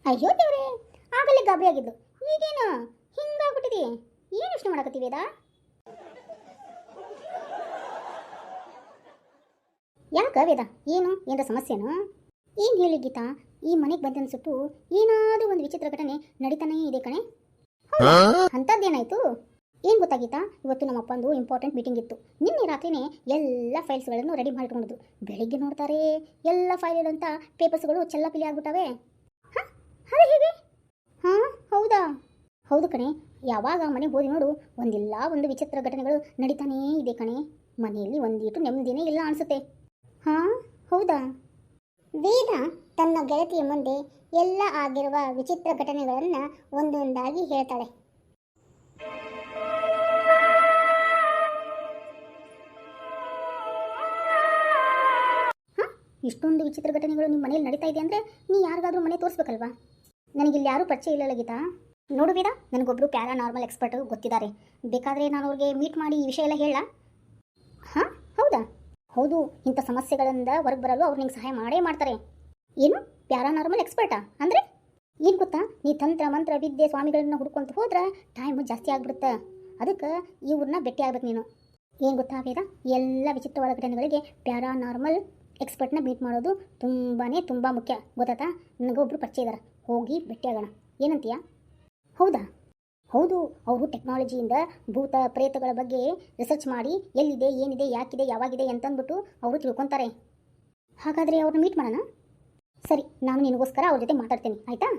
ಅಯ್ಯೋ ದೇವ್ರೆ, ಆಗಲೇ ಗಾಬರಿ ಆಗಿದ್ದು, ಈಗೇನು ಹಿಂಗಾಗ್ಬಿಟ್ಟಿದೆ? ಏನು ಯೋಚನೆ ಮಾಡಕತ್ತಿ ವೇದ? ಯಾಕ ವೇದ, ಏನು ಏನರ ಸಮಸ್ಯೆನೋ? ಏನು ಹೇಳಿ ಗೀತಾ, ಈ ಮನೆಗೆ ಬಂದನ್ಸುಟ್ಟು ಏನಾದರೂ ಒಂದು ವಿಚಿತ್ರ ಘಟನೆ ನಡೀತಾನೇ ಇದೆ ಕಣೆ. ಅಂಥದ್ದೇನಾಯ್ತು? ಏನು ಗೊತ್ತಾ ಗೀತಾ, ಇವತ್ತು ನಮ್ಮ ಅಪ್ಪಂದು ಇಂಪಾರ್ಟೆಂಟ್ ಮೀಟಿಂಗ್ ಇತ್ತು. ನಿನ್ನೆ ರಾತ್ರಿನೇ ಎಲ್ಲ ಫೈಲ್ಸ್ಗಳನ್ನು ರೆಡಿ ಮಾಡಿಟ್ಕೊಂಡಿದ್ದು. ಬೆಳಿಗ್ಗೆ ನೋಡ್ತಾರೆ ಎಲ್ಲ ಫೈಲ್ ಅಂತ ಪೇಪರ್ಸ್ಗಳು ಚೆಲ್ಲಾಪಿಲಿ ಆಗ್ಬಿಟ್ಟವೆ. ಹಾಂ, ಅದೇ ಹೇಗೆ? ಹಾಂ, ಹೌದಾ? ಹೌದು ಕಣೆ, ಯಾವಾಗ ಮನೆಗೆ ಹೋಗಿ ನೋಡು ಒಂದಿಲ್ಲ ಒಂದು ವಿಚಿತ್ರ ಘಟನೆಗಳು ನಡೀತಾನೇ ಇದೆ ಕಣೆ. ಮನೆಯಲ್ಲಿ ಒಂದೀಟು ನೆಮ್ಮದಿನೇ ಇಲ್ಲ ಅನಿಸುತ್ತೆ. ಹಾಂ, ಹೌದಾ? ವೇದ ತನ್ನ ಗೆಳತಿಯ ಮುಂದೆ ಎಲ್ಲ ಆಗಿರುವ ವಿಚಿತ್ರ ಘಟನೆಗಳನ್ನು ಒಂದೊಂದಾಗಿ ಹೇಳ್ತಾಳೆ. ಹಾಂ, ಇಷ್ಟೊಂದು ವಿಚಿತ್ರ ಘಟನೆಗಳು ನಿಮ್ಮ ಮನೇಲಿ ನಡೀತಾ ಇದೆ ಅಂದರೆ ನೀ ಯಾರಿಗಾದ್ರೂ ಮನೆ ತೋರಿಸ್ಬೇಕಲ್ವಾ? ನನಗಿಲ್ಲಿ ಯಾರೂ ಪರಿಚಯ ಇಲ್ಲಲ್ಲ ಗೀತಾ. ನೋಡು ವೇದ, ನನಗೊಬ್ಬರು ಪ್ಯಾರಾನಾರ್ಮಲ್ ಎಕ್ಸ್ಪರ್ಟ್ ಗೊತ್ತಿದ್ದಾರೆ. ಬೇಕಾದರೆ ನಾನು ಅವ್ರಿಗೆ ಮೀಟ್ ಮಾಡಿ ಈ ವಿಷಯ ಎಲ್ಲ ಹೇಳ. ಹಾಂ, ಹೌದಾ? ಹೌದು, ಇಂಥ ಸಮಸ್ಯೆಗಳಿಂದ ಹೊರಗೆ ಬರಲು ಅವ್ರು ನಿಂಗೆ ಸಹಾಯ ಮಾಡೇ ಮಾಡ್ತಾರೆ. ಏನು ಪ್ಯಾರಾನಾರ್ಮಲ್ ಎಕ್ಸ್ಪರ್ಟಾ ಅಂದರೆ? ಏನು ಗೊತ್ತಾ, ನೀ ತಂತ್ರ ಮಂತ್ರ ವಿದ್ಯೆ ಸ್ವಾಮಿಗಳನ್ನ ಹುಡ್ಕೊಂತ ಹೋದ್ರೆ ಟೈಮು ಜಾಸ್ತಿ ಆಗ್ಬಿಡುತ್ತೆ. ಅದಕ್ಕೆ ಇವ್ರನ್ನ ಭೇಟಿ ಆಗ್ಬೇಕು ನೀನು. ಏನು ಗೊತ್ತಾ ವೇದ, ಎಲ್ಲ ವಿಚಿತ್ರವಾದ ಘಟನೆಗಳಿಗೆ ಪ್ಯಾರಾನಾರ್ಮಲ್ ಎಕ್ಸ್ಪರ್ಟ್ನ ಮೀಟ್ ಮಾಡೋದು ತುಂಬ ಮುಖ್ಯ. ಗೊತ್ತಾತಾ? ನನಗೊಬ್ಬರು ಪರಿಚಯ ಇದ್ದಾರೆ, ಹೋಗಿ ಭೇಟಿಯಾಗೋಣ. ಏನಂತೀಯ? ಹೌದಾ? ಹೌದು, ಅವರು ಟೆಕ್ನಾಲಜಿಯಿಂದ ಭೂತ ಪ್ರೇತಗಳ ಬಗ್ಗೆ ರಿಸರ್ಚ್ ಮಾಡಿ ಎಲ್ಲಿದೆ ಏನಿದೆ ಯಾಕಿದೆ ಯಾವಾಗಿದೆ ಅಂತಂದ್ಬಿಟ್ಟು ಅವರು ತಿಳ್ಕೊತಾರೆ. ಹಾಗಾದರೆ ಅವ್ರನ್ನ ಮೀಟ್ ಮಾಡೋಣ. ಸರಿ, ನಾನು ನಿನಗೋಸ್ಕರ ಅವ್ರ ಜೊತೆ ಮಾತಾಡ್ತೀನಿ, ಆಯಿತಾ?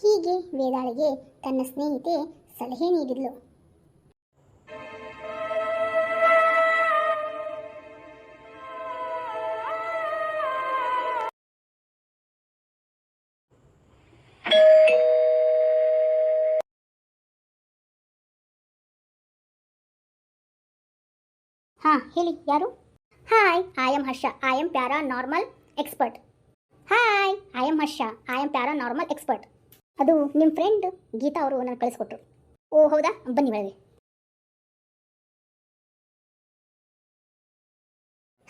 ಹೀಗೆ ವೇದಾಳಿಗೆ ತನ್ನ ಸ್ನೇಹಿತೆ ಸಲಹೆ ನೀಡಿದ್ಲು. ಹಾಂ ಹೇಳಿ ಯಾರು? Hi, I am Harsha. I am para normal expert. Hi, I am Harsha. I am para normal expert. ಅದು ನಿಮ್ಮ ಫ್ರೆಂಡ್ ಗೀತಾ ಅವರು ನನಗೆ ಕಳಿಸ್ಕೊಟ್ರು. ಓ ಹೌದಾ, ಬನ್ನಿ ಒಳಗೆ.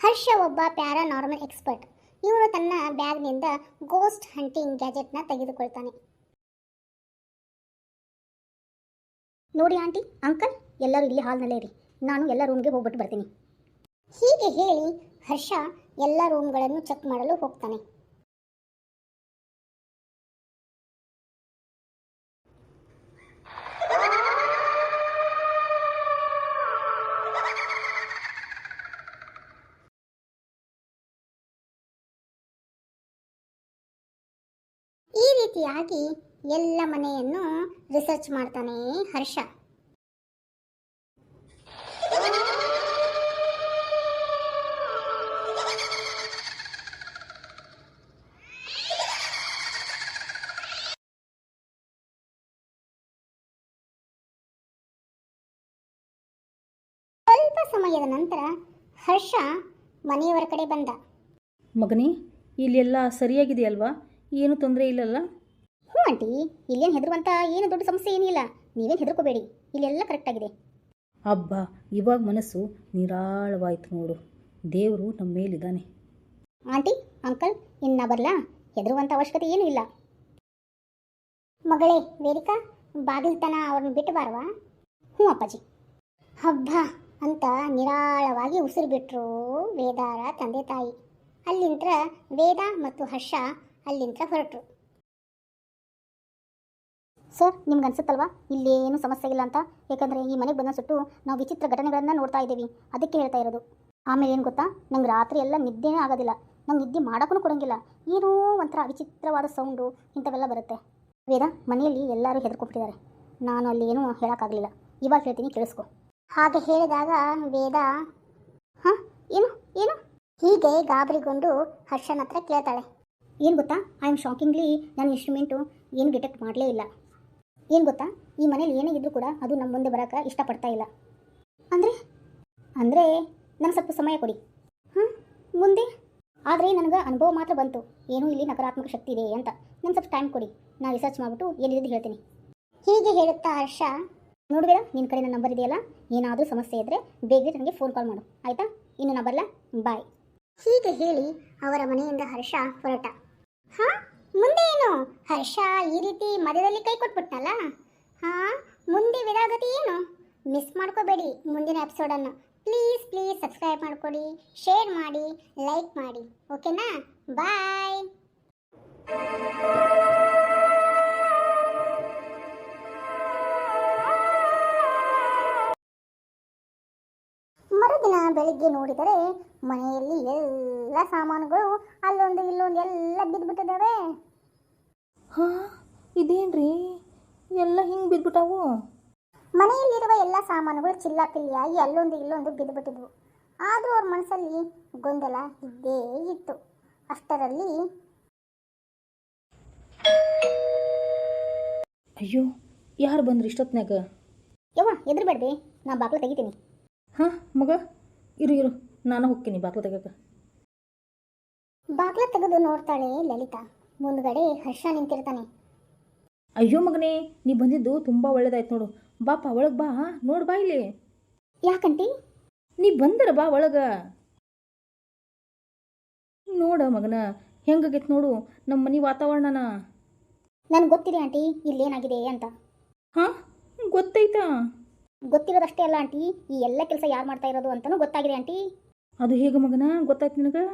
ಹರ್ಷ ಒಬ್ಬ ಪ್ಯಾರಾ ನಾರ್ಮಲ್ ಎಕ್ಸ್ಪರ್ಟ್. ಇವನು ತನ್ನ ಬ್ಯಾಗ್ನಿಂದ ಗೋಸ್ಟ್ ಹಂಟಿಂಗ್ ಗ್ಯಾಜೆಟ್ನ ತೆಗೆದುಕೊಳ್ತಾನೆ. ನೋಡಿ ಆಂಟಿ, ಅಂಕಲ್ ಎಲ್ಲರೂ ಇಲ್ಲಿ ಹಾಲ್ನಲ್ಲೇ ಇರಿ, ನಾನು ಎಲ್ಲ ರೂಮ್ಗೆ ಹೋಗ್ಬಿಟ್ಟು ಬರ್ತೀನಿ. ಹೀಗೆ ಹೇಳಿ ಹರ್ಷ ಎಲ್ಲ ರೂಮ್ಗಳನ್ನು ಚೆಕ್ ಮಾಡಲು ಹೋಗ್ತಾನೆ. ಈ ರೀತಿಯಾಗಿ ಎಲ್ಲ ಮನೆಯನ್ನು ರಿಸರ್ಚ್ ಮಾಡ್ತಾನೆ ಹರ್ಷ. ಸ್ವಲ್ಪ ಸಮಯದ ನಂತರ ಹರ್ಷ ಮನೆಯವರ ಕಡೆ ಬಂದ. ಮಗನೇ, ಇಲ್ಲೆಲ್ಲ ಸರಿಯಾಗಿದೆಯಲ್ವಾ? ಏನು ತೊಂದರೆ ಇಲ್ಲಲ್ಲ? ಹ್ಞೂ ಆಂಟಿ, ಇಲ್ಲೇನು ಹೆದರುವಂಥ ಏನು ದೊಡ್ಡ ಸಮಸ್ಯೆ ಏನಿಲ್ಲ. ನೀವೇನು ಹೆದರ್ಕೋಬೇಡಿ, ಇಲ್ಲೆಲ್ಲ ಕರೆಕ್ಟಾಗಿದೆ. ಅಬ್ಬಾ, ಇವಾಗ ಮನಸ್ಸು ನಿರಾಳವಾಯ್ತು ನೋಡು. ದೇವರು ನಮ್ಮ ಮೇಲಿದ್ದಾನೆ. ಆಂಟಿ, ಅಂಕಲ್, ಇನ್ನು ನಾ ಬರಲಾ? ಹೆದರುವಂಥ ಅವಶ್ಯಕತೆ ಏನೂ ಇಲ್ಲ. ಮಗಳೇ ವೇದಿಕಾ, ಬಾಗಿಲ್ತನ ಅವ್ರನ್ನ ಬಿಟ್ಟು ಬಾರವಾ? ಹ್ಞೂ ಅಪ್ಪಾಜಿ. ಹಬ್ಬ ಅಂತ ನಿರಾಳವಾಗಿ ಉಸಿರು ಬಿಟ್ಟರು ವೇದಾರ ತಂದೆ ತಾಯಿ. ಅಲ್ಲಿಂದ ವೇದ ಮತ್ತು ಹರ್ಷ ಅಲ್ಲಿಂದ ಹೊರಟರು. ಸರ್, ನಿಮ್ಗೆ ಅನ್ಸುತ್ತಲ್ವಾ ಇಲ್ಲೇನು ಸಮಸ್ಯೆ ಇಲ್ಲ ಅಂತ? ಯಾಕಂದರೆ ಈ ಮನೆಗೆ ಬಂದ ಸುಟ್ಟು ನಾವು ವಿಚಿತ್ರ ಘಟನೆಗಳನ್ನು ನೋಡ್ತಾ ಇದ್ದೀವಿ, ಅದಕ್ಕೆ ಹೇಳ್ತಾ ಇರೋದು. ಆಮೇಲೆ ಏನು ಗೊತ್ತಾ, ನಂಗೆ ರಾತ್ರಿ ಎಲ್ಲ ನಿದ್ದೆನೇ ಆಗೋದಿಲ್ಲ. ನಂಗೆ ನಿದ್ದೆ ಮಾಡೋಕ್ಕೂ ಕೊಡೋಂಗಿಲ್ಲ. ಏನೋ ಒಂಥರ ವಿಚಿತ್ರವಾದ ಸೌಂಡು ಇಂಥವೆಲ್ಲ ಬರುತ್ತೆ. ವೇದ, ಮನೆಯಲ್ಲಿ ಎಲ್ಲರೂ ಹೆದರ್ಕೊಬಿಟ್ಟಿದ್ದಾರೆ. ನಾನು ಅಲ್ಲಿ ಏನೂ ಹೇಳೋಕ್ಕಾಗಲಿಲ್ಲ. ಇವಾಗ ಹೇಳ್ತೀನಿ, ಕೇಳಿಸ್ಕೊ. ಹಾಗೆ ಹೇಳಿದಾಗ ವೇದ ಹಾಂ ಏನು ಏನು ಹೀಗೆ ಗಾಬರಿಗೊಂಡು ಹರ್ಷನ ಹತ್ರ ಕೇಳ್ತಾಳೆ. ಏನು ಗೊತ್ತಾ, ಐ ಆಮ್ ಶಾಕಿಂಗ್ಲಿ ನನ್ನ ಇನ್ಸ್ಟ್ರೂಮೆಂಟು ಏನು ಡಿಟೆಕ್ಟ್ ಮಾಡಲೇ ಇಲ್ಲ. ಏನು ಗೊತ್ತಾ, ಈ ಮನೇಲಿ ಏನೇ ಇದ್ದರೂ ಕೂಡ ಅದು ನಮ್ಮ ಮುಂದೆ ಬರೋಕ್ಕೆ ಇಷ್ಟಪಡ್ತಾ ಇಲ್ಲ. ಅಂದರೆ ನನಗೆ ಸ್ವಲ್ಪ ಸಮಯ ಕೊಡಿ. ಹಾಂ, ಮುಂದೆ ಆದರೆ ನನಗೆ ಅನುಭವ ಮಾತ್ರ ಬಂತು, ಏನೂ ಇಲ್ಲಿ ನಕಾರಾತ್ಮಕ ಶಕ್ತಿ ಇದೆ ಅಂತ. ನನಗೆ ಸ್ವಲ್ಪ ಟೈಮ್ ಕೊಡಿ, ನಾನು ರಿಸರ್ಚ್ ಮಾಡಿಬಿಟ್ಟು ಏನಿದೆ ಹೇಳ್ತೀನಿ. ಹೀಗೆ ಹೇಳುತ್ತಾ ಹರ್ಷ, ನೋಡ್ಬೇಡ, ನಿನ್ನ ಕಡೆ ನನ್ನ ನಂಬರ್ ಇದೆಯಲ್ಲ, ಏನಾದರೂ ಸಮಸ್ಯೆ ಇದ್ದರೆ ಬೇಗ ನನಗೆ ಫೋನ್ ಕಾಲ್ ಮಾಡು, ಆಯಿತಾ? ಇನ್ನು ನಾ ಬರಲ್ಲ, ಬಾಯ್. ಹೀಗೆ ಹೇಳಿ ಅವರ ಮನೆಯಿಂದ ಹರ್ಷ ಹೊರಟ. ಹಾಂ, ಮುಂದೆ ಏನು? ಹರ್ಷ ಈ ರೀತಿ ಮಧ್ಯದಲ್ಲಿ ಕೈ ಕೊಟ್ಬಿಟ್ನಲ್ಲ. ಹಾಂ, ಮುಂದೆ ವಿರಾಗತಿ ಏನು? ಮಿಸ್ ಮಾಡ್ಕೋಬೇಡಿ ಮುಂದಿನ ಎಪಿಸೋಡನ್ನು. ಪ್ಲೀಸ್ ಪ್ಲೀಸ್ ಸಬ್ಸ್ಕ್ರೈಬ್ ಮಾಡ್ಕೊಡಿ, ಶೇರ್ ಮಾಡಿ, ಲೈಕ್ ಮಾಡಿ, ಓಕೆನಾ? ಬಾಯ್. ಮರುದಿನ ಬೆಳಿಗ್ಗೆ ನೋಡಿದರೆ ಮನೆಯಲ್ಲಿ ಎಲ್ಲ ಸಾಮಾನುಗಳು ಅಲ್ಲೊಂದು ಇಲ್ಲೊಂದು ಎಲ್ಲ ಬಿದ್ದುಬಿಟ್ಟಿದ್ದಾವೆ. ಹಾಂ, ಇದೇನ್ರಿ ಎಲ್ಲ ಹಿಂಗೆ ಬಿದ್ದುಬಿಟ್ಟಾವು? ಮನೆಯಲ್ಲಿರುವ ಎಲ್ಲ ಸಾಮಾನುಗಳು ಚಿಲ್ಲಾಪಿಲ್ಲಿಯಾಗಿ ಅಲ್ಲೊಂದು ಇಲ್ಲೊಂದು ಬಿದ್ದುಬಿಟ್ಟಿದ್ವು. ಆದರೂ ಅವ್ರ ಮನಸ್ಸಲ್ಲಿ ಗೊಂದಲ ಇದ್ದೇ ಇತ್ತು. ಅಷ್ಟರಲ್ಲಿ ಅಯ್ಯೋ, ಯಾರು ಬಂದ್ರಿ ಇಷ್ಟೊತ್ನಾಗ? ಯವ್ವ, ಎದುರುಬೇಡ್ಬೇ, ನಾ ಬಾಗಿಲು ತೆಗಿತೀನಿ. ಹಾಂ ಮಗ, ಇರು ನಾನು ಹೋಗ್ತೀನಿ ಬಾಗಿಲು ತೆಗಕ್ಕೆ. ಬಾಗಿಲು ತೆಗೆದು ನೋಡ್ತಾಳೆ ಲಲಿತಾ. ಮುಂದ್ಗಡೆ ಹರ್ಷ ನಿಂತಿರ್ತಾನೆ. ಅಯ್ಯೋ ಮಗನೇ, ನೀ ಬಂದಿದ್ದು ತುಂಬ ಒಳ್ಳೇದಾಯ್ತು ನೋಡು. ಬಾಪ ಒಳಗೆ ಬಾ, ನೋಡು ಬಾ ಇಲ್ಲಿ. ಯಾಕಂಟಿ? ನೀ ಬಂದರ ಬಾ ಒಳಗೆ. ನೋಡ ಮಗನ, ಹೆಂಗಾಗೈತೆ ನೋಡು ನಮ್ಮ ಮನೆ ವಾತಾವರಣನ. ನನಗೆ ಗೊತ್ತಿದೆ ಆಂಟಿ ಇಲ್ಲೇನಾಗಿದೆ ಅಂತ. ಹಾಂ, ಗೊತ್ತೈತಾ? ಗೊತ್ತಿರೋದಷ್ಟೇ ಅಲ್ಲ ಆಂಟಿ, ಈ ಎಲ್ಲ ಕೆಲಸ ಯಾರು ಮಾಡ್ತಾ ಇರೋದು ಅಂತಲೂ ಗೊತ್ತಾಗಿದೆ ಆಂಟಿ. ಅದು ಹೇಗೆ ಮಗನ ಗೊತ್ತಾಯ್ತು ನಿನಗೆ?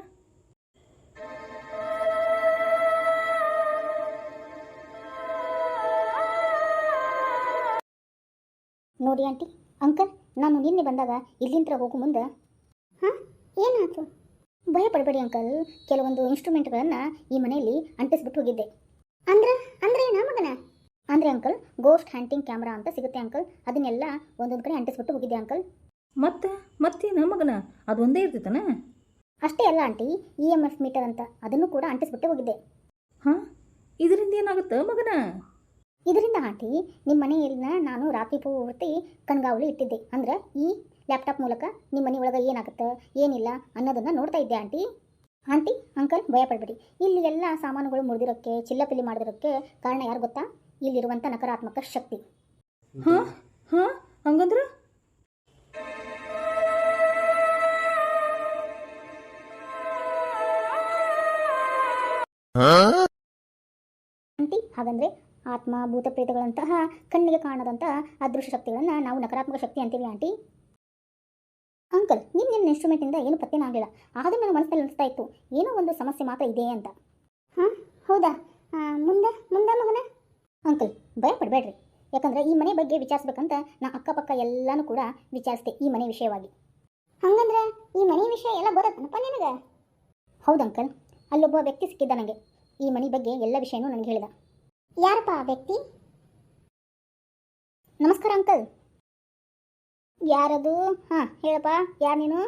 ನೋಡಿ ಆಂಟಿ, ಅಂಕಲ್, ನಾನು ನಿನ್ನೆ ಬಂದಾಗ ಇಲ್ಲಿಂದ ಹೋಗೋ ಮುಂದೆ ಹಾಂ ಏನಾಯ್ತು? ಭಯ ಪಡಬೇಡಿ ಅಂಕಲ್, ಕೆಲವೊಂದು ಇನ್ಸ್ಟ್ರೂಮೆಂಟ್ಗಳನ್ನು ಈ ಮನೆಯಲ್ಲಿ ಅಂಟಿಸ್ಬಿಟ್ಟು ಹೋಗಿದ್ದೆ. ಅಂದ್ರೆ ಏನಾ ಮಗನ? ಅಂದರೆ ಅಂಕಲ್, ಗೋಸ್ಟ್ ಹಂಟಿಂಗ್ ಕ್ಯಾಮ್ರಾ ಅಂತ ಸಿಗುತ್ತೆ ಅಂಕಲ್, ಅದನ್ನೆಲ್ಲ ಒಂದೊಂದು ಕಡೆ ಅಂಟಿಸ್ಬಿಟ್ಟು ಹೋಗಿದ್ದೆ ಅಂಕಲ್. ಮತ್ತೇನ ಮಗನ, ಅದು ಒಂದೇ ಇರ್ತೈತನ? ಅಷ್ಟೇ ಅಲ್ಲ ಆಂಟಿ, EMF ಮೀಟರ್ ಅಂತ ಅದನ್ನು ಕೂಡ ಅಂಟಿಸ್ಬಿಟ್ಟು ಹೋಗಿದ್ದೆ. ಹಾಂ, ಇದರಿಂದ ಏನಾಗುತ್ತೆ ಮಗನ? ಇದರಿಂದ ಆಂಟಿ, ನಿಮ್ಮ ಮನೆಯಲ್ಲಿನ ನಾನು ರಾತ್ರಿ ಪೂರ್ತಿ ಕಣ್ಗಾವಲು ಇಟ್ಟಿದ್ದೆ. ಅಂದ್ರೆ ಈ ಲ್ಯಾಪ್ಟಾಪ್ ಮೂಲಕ ನಿಮ್ಮ ಮನೆ ಒಳಗೆ ಏನಾಗುತ್ತೆ ಏನಿಲ್ಲ ಅನ್ನೋದನ್ನು ನೋಡ್ತಾ ಇದ್ದೆ ಆಂಟಿ. ಆಂಟಿ ಅಂಕಲ್ ಭಯ ಪಡಬೇಡಿ, ಇಲ್ಲಿ ಎಲ್ಲ ಸಾಮಾನುಗಳು ಮುರಿದಿರೋಕ್ಕೆ ಚಿಲ್ಲಪಿಲ್ಲಿ ಮಾಡಿದಿರೋಕ್ಕೆ ಕಾರಣ ಯಾರು ಗೊತ್ತಾ? ಇಲ್ಲಿರುವಂಥ ನಕಾರಾತ್ಮಕ ಶಕ್ತಿ. ಹಾಂ ಹಾಂ ಹಂಗಂದ್ರೆ ಆಂಟಿ ಹಾಗಂದ್ರೆ ಆತ್ಮ ಭೂತ ಪ್ರೇತಗಳಂತಹ ಕಣ್ಣಿಗೆ ಕಾಣದಂತಹ ಅದೃಶ್ಯ ಶಕ್ತಿಗಳನ್ನು ನಾವು ನಕಾರಾತ್ಮಕ ಶಕ್ತಿ ಅಂತೀವಿ ಆಂಟಿ. ಅಂಕಲ್ ನಿಮ್ಮ ಇನ್ಸ್ಟ್ರೂಮೆಂಟಿಂದ ಏನು ಪತ್ತೇನಾಗಲಿಲ್ಲ, ಆದರೂ ನನ್ನ ಮನಸ್ಸಲ್ಲಿ ಅನಿಸ್ತಾ ಇತ್ತು ಏನೋ ಒಂದು ಸಮಸ್ಯೆ ಮಾತ್ರ ಇದೆ ಅಂತ. ಹಾಂ ಹೌದಾ, ಮುಂದೆ ಮಗನ? ಅಂಕಲ್ ಭಯ ಪಡಬೇಡ್ರಿ, ಯಾಕಂದ್ರೆ ಈ ಮನೆ ಬಗ್ಗೆ ವಿಚಾರಿಸ್ಬೇಕಂತ ನಾ ಅಕ್ಕಪಕ್ಕ ಎಲ್ಲನೂ ಕೂಡ ವಿಚಾರಿಸ್ದೆ ಈ ಮನೆ ವಿಷಯವಾಗಿ. ಹಂಗಂದ್ರೆ ಈ ಮನೆ ವಿಷಯ ಎಲ್ಲ ಬರುತ್ತನಪ್ಪ ನಿನಗೆ? ಹೌದು ಅಂಕಲ್, ಅಲ್ಲೊಬ್ಬ ವ್ಯಕ್ತಿ ಸಿಕ್ಕಿದ್ದ ನನಗೆ, ಈ ಮನೆ ಬಗ್ಗೆ ಎಲ್ಲ ವಿಷಯನೂ ನನಗೆ ಹೇಳಿದ. ಯಾರಪ್ಪ ಆ ವ್ಯಕ್ತಿ? ನಮಸ್ಕಾರ ಅಂಕಲ್. ಯಾರದು? ಹಾಂ ಹೇಳಪ್ಪ, ಯಾರು ನೀನು?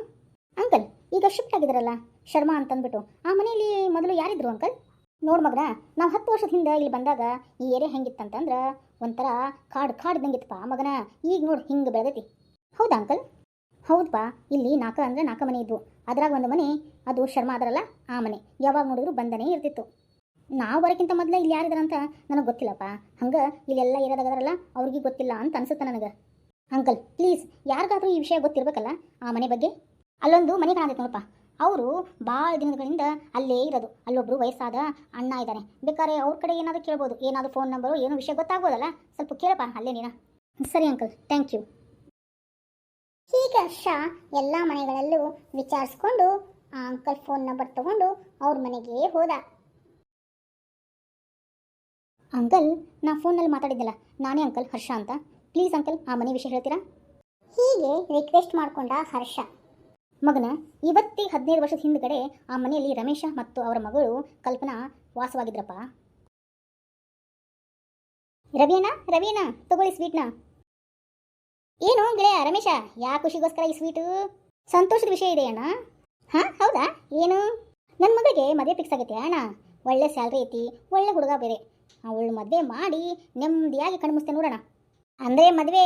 ಅಂಕಲ್ ಈಗ ಶಿಫ್ಟ್ ಆಗಿದ್ದಾರಲ್ಲ ಶರ್ಮಾ ಅಂತಂದ್ಬಿಟ್ಟು, ಆ ಮನೆಯಲ್ಲಿ ಮೊದಲು ಯಾರಿದ್ರು ಅಂಕಲ್? ನೋಡು ಮಗನ, ನಾವು 10 ವರ್ಷದ ಹಿಂದೆ ಇಲ್ಲಿ ಬಂದಾಗ ಈ ಏರಿಯಾ ಹೆಂಗಿತ್ತಂತಂದ್ರೆ ಒಂಥರ ಕಾಡ್ದಂಗಿತ್ತಪ್ಪ ಮಗನ. ಈಗ ನೋಡಿ ಹಿಂಗೆ ಬೆಳೆದೈತಿ. ಹೌದಾ ಅಂಕಲ್? ಹೌದಪ್ಪ, ಇಲ್ಲಿ 4 ಅಂದರೆ 4 ಮನೆ ಇದ್ವು, ಅದ್ರಾಗ ಒಂದು ಮನೆ ಅದು ಶರ್ಮಾ ಅದರಲ್ಲ ಆ ಮನೆ, ಯಾವಾಗ ನೋಡಿದ್ರು ಬಂದನೇ ಇರ್ತಿತ್ತು. ನಾವು ಬರೋಕ್ಕಿಂತ ಮೊದಲೇ ಇಲ್ಲಿ ಯಾರಿದಾರಂತ ನನಗೆ ಗೊತ್ತಿಲ್ಲಪ್ಪ, ಹಂಗೆ ಇಲ್ಲೆಲ್ಲ ಇರೋದಾಗದಾರಲ್ಲ ಅವ್ರಿಗೆ ಗೊತ್ತಿಲ್ಲ ಅಂತ ಅನ್ಸುತ್ತೆ ನನಗೆ. ಅಂಕಲ್ ಪ್ಲೀಸ್, ಯಾರಿಗಾದ್ರೂ ಈ ವಿಷಯ ಗೊತ್ತಿರಬೇಕಲ್ಲ ಆ ಮನೆ ಬಗ್ಗೆ. ಅಲ್ಲೊಂದು ಮನೆ ಕಾಣತೈತೆ ನೋಡಪ್ಪ, ಅವರು ಭಾಳ ದಿನಗಳಿಂದ ಅಲ್ಲೇ ಇರೋದು. ಅಲ್ಲೊಬ್ರು ವಯಸ್ಸಾದ ಅಣ್ಣ ಇದ್ದಾನೆ, ಬೇಕಾದ್ರೆ ಅವ್ರ ಕಡೆ ಏನಾದರೂ ಕೇಳ್ಬೋದು, ಏನಾದರೂ ಫೋನ್ ನಂಬರು ಏನೋ ವಿಷಯ ಗೊತ್ತಾಗ್ಬೋದಲ್ಲ, ಸ್ವಲ್ಪ ಕೇಳಪ್ಪ ಅಲ್ಲೇ ನೀನು. ಸರಿ ಅಂಕಲ್, ಥ್ಯಾಂಕ್ ಯು. ಹೀಗೆ ಹರ್ಷ ಎಲ್ಲ ಮನೆಗಳಲ್ಲೂ ವಿಚಾರಿಸ್ಕೊಂಡು ಆ ಅಂಕಲ್ ಫೋನ್ ನಂಬರ್ ತಗೊಂಡು ಅವ್ರ ಮನೆಗೆ ಹೋದ. ಅಂಕಲ್ ನಾ ಫೋನಲ್ಲಿ ಮಾತಾಡಿದ್ದಲ್ಲ ನಾನೇ ಅಂಕಲ್, ಹರ್ಷ ಅಂತ. ಪ್ಲೀಸ್ ಅಂಕಲ್ ಆ ಮನೆ ವಿಷಯ ಹೇಳ್ತೀರಾ? ಹೀಗೆ ರಿಕ್ವೆಸ್ಟ್ ಮಾಡಿಕೊಂಡ ಹರ್ಷ. ಮಗನ, ಇವತ್ತಿಗೆ 15 ವರ್ಷದ ಹಿಂದ್ಗಡೆ ಆ ಮನೆಯಲ್ಲಿ ರಮೇಶ ಮತ್ತು ಅವರ ಮಗಳು ಕಲ್ಪನಾ ವಾಸವಾಗಿದ್ರಪ್ಪ. ರವಿಯಣ್ಣ ತಗೊಳ್ಳಿ ಸ್ವೀಟ್ನ. ಏನು ಗೆಳೆಯ ರಮೇಶ, ಯಾ ಖುಷಿಗೋಸ್ಕರ ಈ ಸ್ವೀಟು? ಸಂತೋಷದ ವಿಷಯ ಇದೆ ಅಣ್ಣ. ಹಾಂ ಹೌದಾ, ಏನು? ನನ್ನ ಮಗಳಿಗೆ ಮದುವೆ ಫಿಕ್ಸ್ ಆಗೈತೆ ಅಣ್ಣ, ಒಳ್ಳೆ ಸ್ಯಾಲ್ರಿ ಐತಿ, ಒಳ್ಳೆ ಹುಡುಗ ಬೇರೆ. ಅವಳು ಮದುವೆ ಮಾಡಿ ನೆಮ್ಮದಿಯಾಗಿ ಕಣ್ಮುಸ್ತೆ ನೋಡೋಣ. ಅಂದರೆ ಮದುವೆ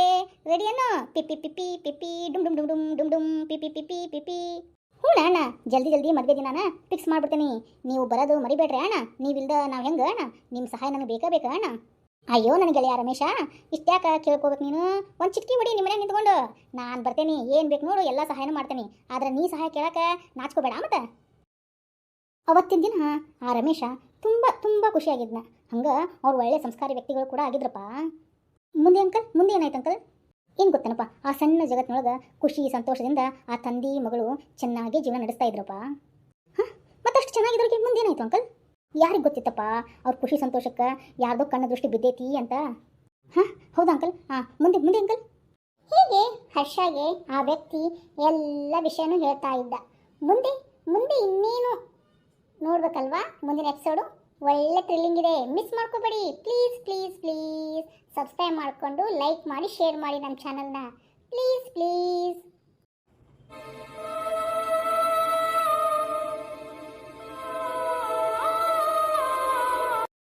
ರೆಡಿ ಅನ್ನೋ? ಪಿಪ್ಪಿ ಪಿಪ್ಪಿ ಪಿಪ್ಪಿ ಡುಮ್ ಡುಮ್ ಡುಮ್ ಡುಮ್ ಡುಮ್ ಡುಮ್ ಪಿಪ್ಪಿ ಪಿಪ್ಪಿ ಪಿಪ್ಪಿ. ಹ್ಞೂ ಅಣ್ಣ, ಜಲ್ದಿ ಮದುವೆ ದಿನಾನ ಫಿಕ್ಸ್ ಮಾಡ್ಬಿಡ್ತೀನಿ. ನೀವು ಬರೋದು ಮರಿಬೇಡ್ರಿ ಅಣ್ಣ, ನೀವಿಲ್ದ ನಾವು ಹೆಂಗೆ ಅಣ್ಣ? ನಿಮ್ಮ ಸಹಾಯ ನನಗೆ ಬೇಕಾ ಅಣ್ಣ? ಅಯ್ಯೋ ನನ್ನ ಗೆಳೆಯ ರಮೇಶ, ಇಷ್ಟ್ಯಾಕ ಕೇಳ್ಕೋಬೇಕು ನೀನು? ಒಂದು ಚಿಟ್ಕಿ ಹೊಡಿ ನಿಮ್ಮ ಮನೆಗೆ ನಿಂತ್ಕೊಂಡು, ನಾನು ಬರ್ತೇನೆ, ಏನು ಬೇಕು ನೋಡು ಎಲ್ಲ ಸಹಾಯನೂ ಮಾಡ್ತೇನೆ, ಆದರೆ ನೀ ಸಹಾಯ ಕೇಳಕ್ಕೆ ನಾಚ್ಕೋಬೇಡ ಮತ್ತೆ. ಅವತ್ತಿನ ದಿನ ಆ ರಮೇಶ ತುಂಬ ಖುಷಿಯಾಗಿದ್ನ. ಹಂಗೆ ಅವ್ರು ಒಳ್ಳೆ ಸಂಸ್ಕಾರಿ ವ್ಯಕ್ತಿಗಳು ಕೂಡ ಆಗಿದ್ರಪ್ಪ. ಮುಂದೆ ಏನಾಯ್ತು ಅಂಕಲ್? ಏನು ಗೊತ್ತೇನಪ್ಪ, ಆ ಸಣ್ಣ ಜಗತ್ತಿನೊಳಗೆ ಖುಷಿ ಸಂತೋಷದಿಂದ ಆ ತಂದೆ ಮಗಳು ಚೆನ್ನಾಗಿ ಜೀವನ ನಡೆಸ್ತಾ ಇದ್ರಪ್ಪ. ಹಾಂ, ಮತ್ತಷ್ಟು ಚೆನ್ನಾಗಿದ್ರಿಗೆ ಮುಂದೇನಾಯ್ತು ಅಂಕಲ್? ಯಾರಿಗೆ ಗೊತ್ತಿತ್ತಪ್ಪ ಅವ್ರ ಖುಷಿ ಸಂತೋಷಕ್ಕೆ ಯಾರ್ದೋ ಕಣ್ಣ ದೃಷ್ಟಿ ಬಿದ್ದೈತಿ ಅಂತ. ಹಾಂ ಹೌದಾ ಅಂಕಲ್? ಹಾಂ ಮುಂದೆ ಅಂಕಲ್? ಹೀಗೆ ಹರ್ಷಗೆ ಆ ವ್ಯಕ್ತಿ ಎಲ್ಲ ವಿಷಯನೂ ಹೇಳ್ತಾ ಇದ್ದ. ಮುಂದೆ ಇನ್ನೇನು ನೋಡ್ಬೇಕಲ್ವಾ? ಮುಂದಿನ ಎಪಿಸೋಡು ಒಳ್ಳೆ ಥ್ರಿಲ್ಲಿಂಗ್ ಇದೆ, ಮಿಸ್ ಮಾಡ್ಕೋಬೇಡಿ. ಪ್ಲೀಸ್ ಸಬ್ಸ್ಕ್ರೈಬ್ ಮಾಡಿಕೊಂಡು ಲೈಕ್ ಮಾಡಿ ಶೇರ್ ಮಾಡಿ ನಮ್ಮ ಚಾನಲ್ನ. ಪ್ಲೀಸ್